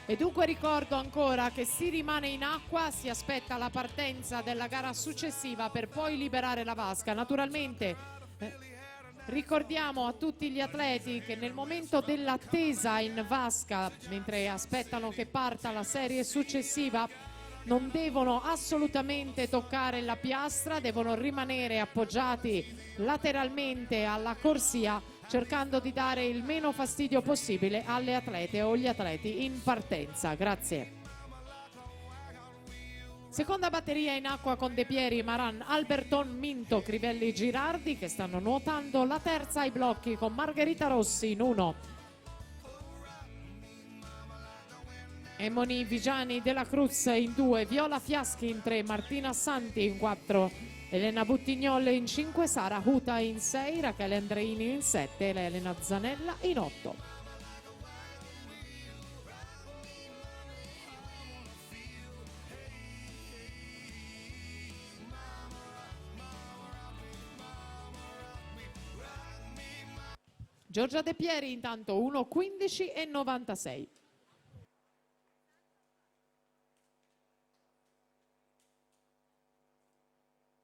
E dunque ricordo ancora che si rimane in acqua, si aspetta la partenza della gara successiva per poi liberare la vasca. Naturalmente ricordiamo a tutti gli atleti che nel momento dell'attesa in vasca, mentre aspettano che parta la serie successiva, non devono assolutamente toccare la piastra, devono rimanere appoggiati lateralmente alla corsia, cercando di dare il meno fastidio possibile alle atlete o gli atleti in partenza. Grazie. Seconda batteria in acqua con De Pieri, Maran, Alberton, Minto, Crivelli, Girardi che stanno nuotando. La terza ai blocchi con Margherita Rossi in 1, Emoni Vigiani della Cruz in 2, Viola Fiaschi in 3, Martina Santi in 4, Elena Buttignol in 5, Sara Huta in 6, Rachele Andreini in 7 e Elena Zanella in 8. Giorgia De Pieri intanto 1:15 e 96.